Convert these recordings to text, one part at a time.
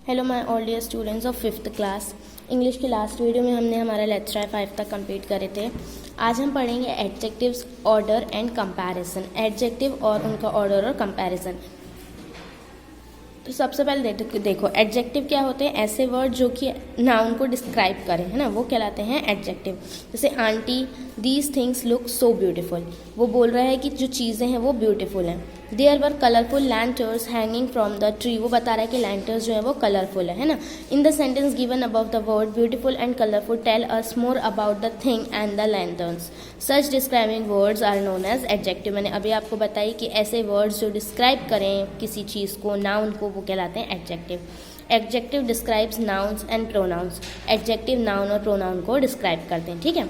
Hello my all dear students of 5th class. English की last video में हमने हमारा लेक्चर 5 तक कंप्लीट करे थे। आज हम पढ़ेंगे adjectives, order and comparison. Adjective और उनका ऑर्डर और कंपैरिजन। तो सबसे पहले देखो एडजेक्टिव क्या होते हैं। ऐसे वर्ड जो कि नाउन को डिस्क्राइब करें, है ना, वो कहलाते हैं एडजेक्टिव। जैसे aunty these things look so beautiful, वो बोल रहा है कि जो चीज़ें हैं वो ब्यूटिफुल हैं। There were colourful lanterns hanging from the tree, वो बता रहा है कि लैंटर्स जो है वो कलरफुल है ना। In the sentence given about the word beautiful and colourful tell us more about the thing and the lanterns. Such describing words are known as adjective. मैंने अभी आपको बताई कि ऐसे वर्ड्स जो डिस्क्राइब करें किसी चीज़ को, नाउन को, वो कहलाते हैं adjective. Adjective describes nouns and pronouns. Adjective noun और प्रोनाउन को डिस्क्राइब करते हैं, ठीक है।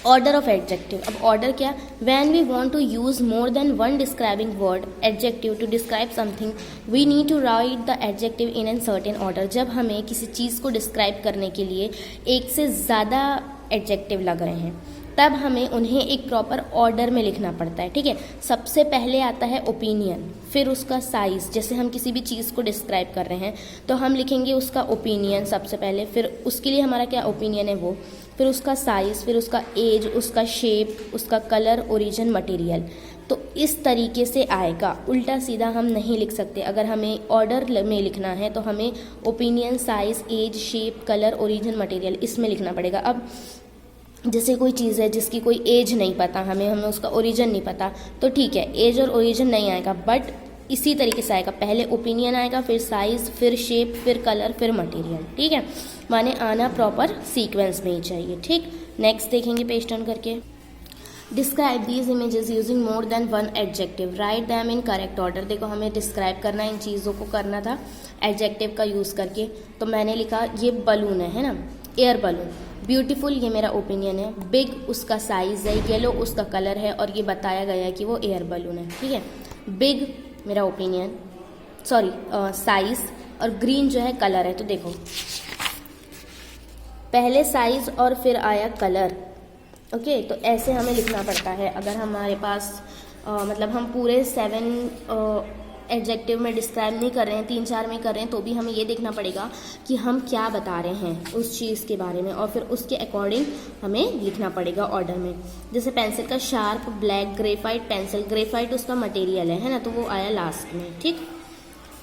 Order of adjective. अब ऑर्डर क्या? When we want to use more than one describing word adjective to describe something we need to write the adjective in an certain order. जब हमें किसी चीज़ को डिस्क्राइब करने के लिए एक से ज़्यादा एडजेक्टिव लग रहे हैं, तब हमें उन्हें एक प्रॉपर ऑर्डर में लिखना पड़ता है, ठीक है। सबसे पहले आता है ओपिनियन, फिर उसका साइज़। जैसे हम किसी भी चीज़ को डिस्क्राइब कर रहे हैं तो हम लिखेंगे उसका ओपिनियन सबसे पहले, फिर उसके लिए हमारा क्या ओपिनियन है वो, फिर उसका साइज़, फिर उसका एज, उसका शेप, उसका कलर, ओरिजिन, मटेरियल। तो इस तरीके से आएगा, उल्टा सीधा हम नहीं लिख सकते। अगर हमें ऑर्डर में लिखना है तो हमें opinion, size, age, shape, colour, origin, material इसमें लिखना पड़ेगा। अब जैसे कोई चीज़ है जिसकी कोई एज नहीं पता हमें उसका ओरिजिन नहीं पता, तो ठीक है, एज और ओरिजिन नहीं आएगा, बट इसी तरीके से आएगा। पहले ओपिनियन आएगा, फिर साइज़, फिर शेप, फिर कलर, फिर मटेरियल, ठीक है। माने आना प्रॉपर सीक्वेंस में ही चाहिए, ठीक। नेक्स्ट देखेंगे पेज टर्न करके। Describe these images using more than one adjective, right them in correct order. देखो हमें डिस्क्राइब करना, इन चीज़ों को करना था एडजेक्टिव का यूज़ करके। तो मैंने लिखा ये बलून है ना, एयर बलून। ब्यूटीफुल ये मेरा ओपिनियन है, बिग उसका साइज़ है, येलो उसका कलर है, और ये बताया गया है कि वो एयर बलून है, ठीक है। बिग मेरा ओपिनियन, सॉरी साइज़, और ग्रीन जो है कलर है। तो देखो पहले साइज़ और फिर आया कलर, ओके। तो ऐसे हमें लिखना पड़ता है। अगर हमारे पास मतलब हम पूरे 7 एडजेक्टिव में डिस्क्राइब नहीं कर रहे हैं, 3-4 में कर रहे हैं, तो भी हमें ये देखना पड़ेगा कि हम क्या बता रहे हैं उस चीज़ के बारे में, और फिर उसके अकॉर्डिंग हमें लिखना पड़ेगा ऑर्डर में। जैसे पेंसिल का sharp black graphite pencil, graphite उसका मटेरियल है ना, तो वो आया लास्ट में, ठीक।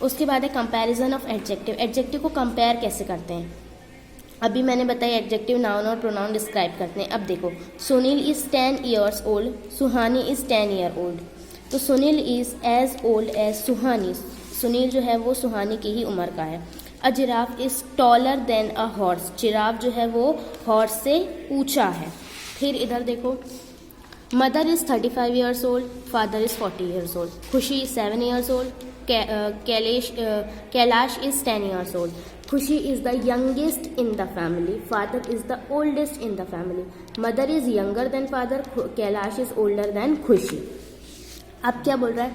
उसके बाद है कंपैरिजन ऑफ एडजेक्टिव। एडजेक्टिव को कंपेयर कैसे करते हैं? अभी मैंने बताया एडजेक्टिव नाउन और प्रोनाउन डिस्क्राइब करते हैं। अब देखो Sunil is 10 years old, Suhani is 10 year old। तो Sunil is as old as Suhani. Sunil जो है वो सुहानी की ही उम्र का है। A giraffe is taller than a horse, giraffe जो है वो हॉर्स से ऊंचा है। फिर इधर देखो mother is 35 years old, father is 40 years old। खुशी is 7 years old, Kailash is 10 years old। खुशी is the youngest in the family, father is the oldest in the family. Mother is younger than father, Kailash is older than खुशी। अब क्या बोल रहा है?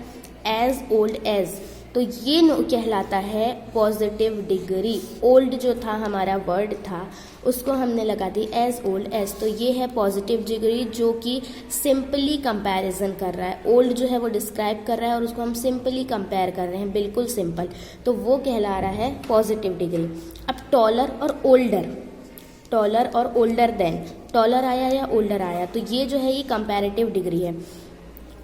As old as, तो ये कहलाता है पॉजिटिव डिग्री। ओल्ड जो था हमारा वर्ड था उसको हमने लगा दी एज ओल्ड एज, तो ये है पॉजिटिव डिग्री जो कि सिंपली कंपैरिजन कर रहा है। ओल्ड जो है वो डिस्क्राइब कर रहा है और उसको हम सिंपली कंपेयर कर रहे हैं, बिल्कुल सिंपल, तो वो कहला रहा है पॉजिटिव डिग्री। अब टॉलर और ओल्डर, टॉलर और ओल्डर देन, टॉलर आया या ओल्डर आया, तो ये जो है ये कंपैरेटिव डिग्री है।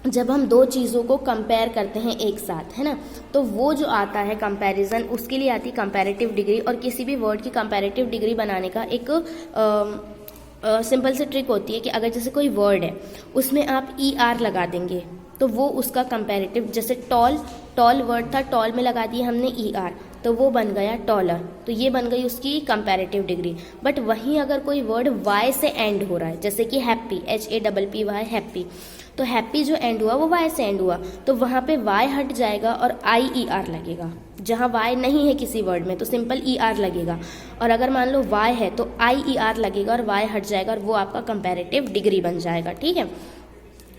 जब हम दो चीज़ों को कंपेयर करते हैं एक साथ, है ना, तो वो जो आता है कंपैरिजन, उसके लिए आती है कंपैरेटिव डिग्री। और किसी भी वर्ड की कंपैरेटिव डिग्री बनाने का एक सिंपल सी ट्रिक होती है कि अगर जैसे कोई वर्ड है उसमें आप ER लगा देंगे तो वो उसका कंपैरेटिव, जैसे टॉल, टॉल वर्ड था, टॉल में लगा दिया हमने ER, तो वो बन गया टॉलर, तो ये बन गई उसकी कंपैरेटिव डिग्री। बट वहीं अगर कोई वर्ड Y से एंड हो रहा है, जैसे कि हैप्पी, HAPPY हैप्पी, तो हैप्पी जो एंड हुआ वो Y से एंड हुआ, तो वहाँ पे Y हट जाएगा और IER लगेगा। जहाँ Y नहीं है किसी वर्ड में तो सिंपल ER लगेगा, और अगर मान लो Y है तो IER लगेगा और Y हट जाएगा, और वो आपका कंपैरेटिव डिग्री बन जाएगा, ठीक है।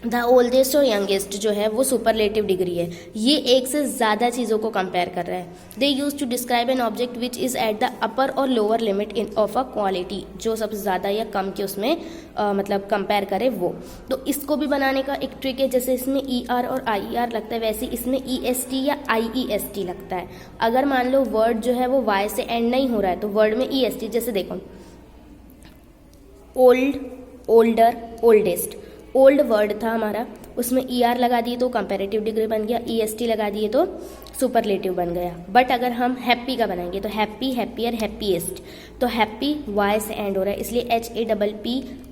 द ओल्डेस्ट और यंगेस्ट जो है वो सुपरलेटिव डिग्री है। ये एक से ज़्यादा चीज़ों को कंपेयर कर रहा है। They use to describe an object which is at the upper or lower limit in of a quality, जो सबसे ज़्यादा या कम के उसमें मतलब कंपेयर करे वो। तो इसको भी बनाने का एक ट्रिक है, जैसे इसमें ER और IER लगता है, वैसे इसमें EST या IEST लगता है। अगर मान लो वर्ड जो है वो Y से एंड नहीं हो रहा है तो वर्ड में EST, जैसे देखो old, older, oldest. Old word था हमारा, उसमें ER लगा दिए तो कंपैरेटिव डिग्री बन गया, EST लगा दिए तो सुपरलेटिव बन गया। बट अगर हम हैप्पी का बनाएंगे तो हैप्पी, हैप्पियर, हैप्पीएस्ट, तो हैप्पी Y से एंड हो रहा है इसलिए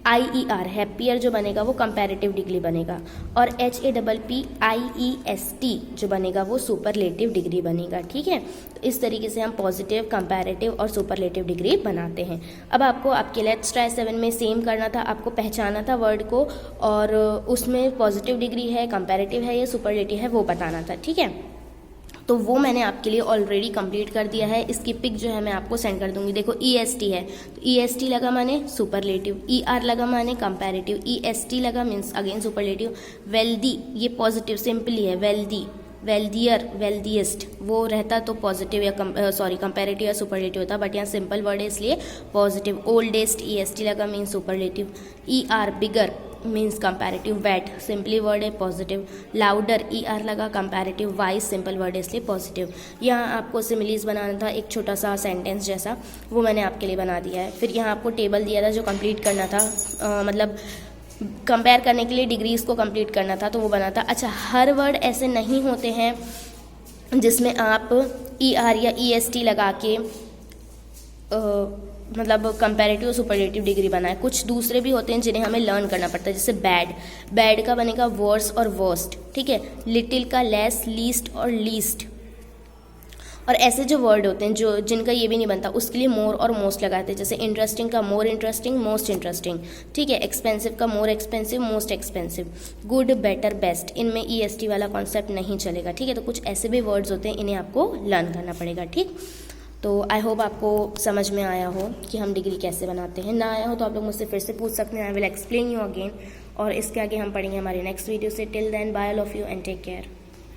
HAPPIER हैप्पियर जो बनेगा वो कंपैरेटिव डिग्री बनेगा, और HAPPIEST जो बनेगा वो सुपरलेटिव डिग्री बनेगा। ठीक है, तो इस तरीके से हम पॉजिटिव, कंपैरेटिव और सुपरलेटिव डिग्री बनाते हैं। अब आपको आपके लेट्स ट्राई 7 में सेम करना था, आपको पहचाना था वर्ड को और उसमें पॉजिटिव डिग्री है, कंपैरेटिव है या सुपरलेटिव है वो बताना था। ठीक है, तो वो मैंने आपके लिए ऑलरेडी कंप्लीट कर दिया है। इसकी पिक जो है मैं आपको सेंड कर दूंगी। देखो EST है तो EST लगा माने सुपरलेटिव, ER लगा माने कंपैरेटिव, EST लगा मीन्स अगेन सुपरलेटिव। वेल्दी ये पॉजिटिव सिंपली है, वेल्दी, वेल्दियर, वेल्दिएस्ट वो रहता तो पॉजिटिव या कंपैरेटिव या सुपरलेटिव होता, बट यहाँ सिंपल वर्ड है इसलिए पॉजिटिव। ओल्डेस्ट EST लगा means superlative. ER bigger means comparative. Wet simply word है पॉजिटिव। लाउडर ER लगा, कंपैरेटिव। वाइज सिंपल वर्ड है इसलिए पॉजिटिव। यहाँ आपको सिमिलीज बनाना था, एक छोटा सा सेंटेंस जैसा, वो मैंने आपके लिए बना दिया है। फिर यहाँ आपको टेबल दिया था जो कंप्लीट करना था, मतलब कंपेयर करने के लिए डिग्रीज को कंप्लीट करना था तो वो बना था। अच्छा, हर वर्ड ऐसे नहीं होते हैं जिसमें आप ER या EST लगा के मतलब कंपैरेटिव सुपरलेटिव डिग्री बनाए। कुछ दूसरे भी होते हैं जिन्हें हमें लर्न करना पड़ता है, जैसे बैड, बैड का बनेगा वर्स और वर्स्ट। ठीक है, लिटिल का लेस, लीस्ट और लीस्ट। और ऐसे जो वर्ड होते हैं जो जिनका ये भी नहीं बनता उसके लिए मोर और मोस्ट लगाते हैं, जैसे इंटरेस्टिंग का मोर इंटरेस्टिंग, मोस्ट इंटरेस्टिंग। ठीक है, एक्सपेंसिव का more expensive, most expensive. Good, better, best, इनमें EST वाला कॉन्सेप्ट नहीं चलेगा। ठीक है, तो कुछ ऐसे भी वर्ड्स होते हैं, इन्हें आपको लर्न करना पड़ेगा। ठीक, तो आई होप आपको समझ में आया हो कि हम डिग्री कैसे बनाते हैं। ना आया हो तो आप लोग मुझसे फिर से पूछ सकते हैं, I will explain you again. और इसके आगे हम पढ़ेंगे हमारे नेक्स्ट वीडियो से। Till then bye all of you and take care.